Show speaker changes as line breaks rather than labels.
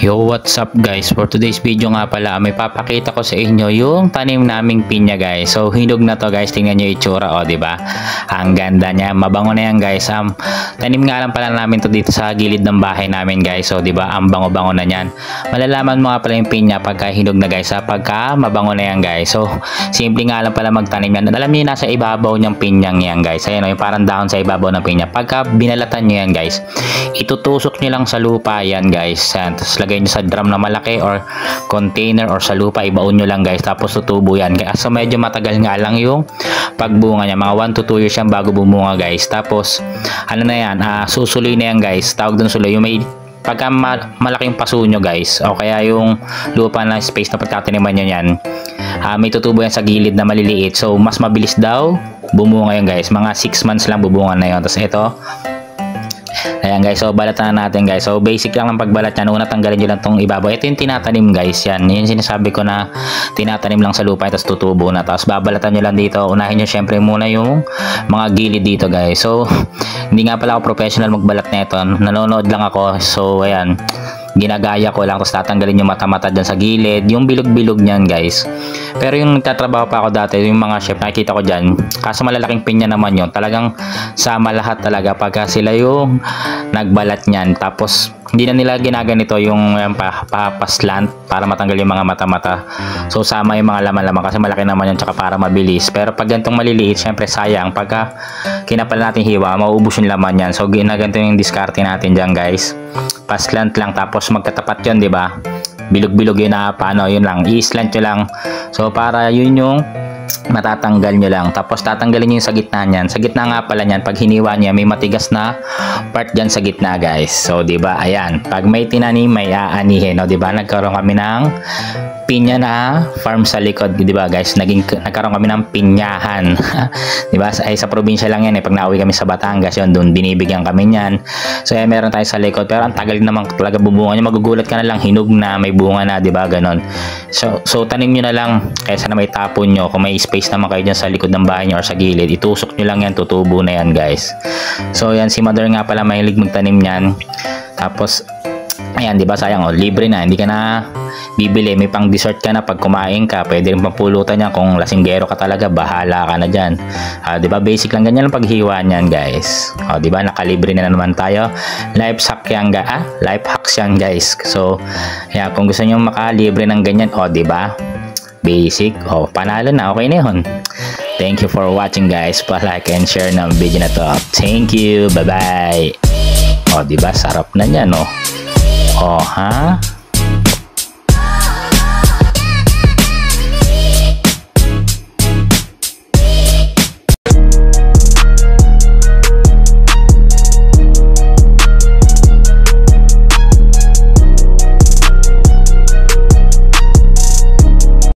Yo, what's up guys? For today's video nga pala, may papakita ko sa inyo yung tanim naming pinya guys. So, hinog na to guys. Tingnan nyo yung itsura, o, diba? Ang ganda niya. Mabango na yan guys. Tanim nga lang pala namin to dito sa gilid ng bahay namin guys. So, diba? Ang bango-bango na yan. Malalaman mo nga pala yung pinya pagka hinog na guys. Pagka mabango na yan guys. So, simple nga lang pala magtanim yan. Alam niyo, nasa ibabaw niyang pinyang yan guys. Ayan o, yung parang dahon sa ibabaw ng pinya. Pagka binalatan nyo yan guys, itutusok nyo lang sa lupa yan guys. Yan. Tapos lagay nyo sa drum na malaki or container or sa lupa, ibaon nyo lang guys, tapos tutubo yan. So medyo matagal nga lang yung pagbunga niya, mga 1 to 2 years yan bago bumunga guys. Tapos ano na yan, susuloy na yan guys, tawag dun suloy, yung may pagka malaking paso nyo guys, o kaya yung lupa na space na pagtataniman nyo yan, may tutubo yan sa gilid na maliliit. So mas mabilis daw bumunga yan guys, mga 6 months lang bubunga na yun. Tapos ito, ayan guys, so balatan na natin guys. So basic lang ng pagbalat yan. Una, tanggalin nyo lang tong ibabaw. Ito yung tinatanim guys, yan. Yung sinasabi ko na tinatanim lang sa lupa, tapos tutubo na. Tapos babalatan nyo lang dito. Unahin nyo syempre muna yung mga gilid dito guys. So hindi nga pala ako professional magbalat na ito, nanonood lang ako. So ayan, ginagaya ko lang. Tapos tatanggalin yung mata-mata dyan sa gilid, yung bilog-bilog nyan guys. Pero yung nagtatrabaho pa ako dati, yung mga chef, nakikita ko dyan, kaso malalaking pinya naman yun, talagang sama lahat talaga pagka sila yung nagbalat nyan. Tapos hindi na nila ginaganito yung papaslant para matanggal yung mga mata-mata. So sama yung mga laman-laman kasi malaki naman yun, tsaka para mabilis. Pero pag ganitong maliliit, syempre sayang, pagka kinapal natin hiwa, mauubos yung laman yan. So ginaganto yung diskarte natin dyan guys, paslant lang, tapos magkatapat yun, diba? Bilog-bilog yun na paano, yun lang, i-slant nyo lang. So para yun yung matatanggal nyo lang. Tapos tatanggalin nyo yung sa gitna nyan. Sa gitna nga pala nyan, pag hiniwa nyo, may matigas na part dyan sa gitna guys. So diba, ayan, pag may tinanim, may aanihin, no? Diba, nagkaroon kami ng pinya na farm sa likod, di ba guys? Nagkaroon kami ng pinyahan. Di ba? Ay sa probinsya lang yan eh. Pag nauwi kami sa Batangas, yun, doon binibigyan kami niyan. So meron tayo sa likod, pero ang tagal naman talaga bubunga niya. Magugulat ka na lang, hinog na, may bunga na, di ba? Ganon. So tanim niyo na lang kaysa na may tapon nyo. Kung may space naman kayo dyan sa likod ng bahay nyo or sa gilid, itusok nyo lang yan, tutubo na yan guys. So yan, si mother nga pala mahilig magtanim yan. Tapos ayan, di ba, sayang, oh, libre na, hindi ka na bibili, may pang dessert ka na pag kumain ka, pwede rin pampulutan niya. Kung lasinggero ka talaga, bahala ka na dyan. Di ba, basic lang, ganyan lang paghiwa niyan guys. Di ba, nakalibre na naman tayo. Life hack yan, life hacks yan guys. So yeah, kung gusto niyo makalibre ng ganyan, di ba, basic, panalo na, okay na yun. Thank you for watching guys. Pa-like and share ng video na to. Thank you, bye bye. Di ba, sarap na yan, ha?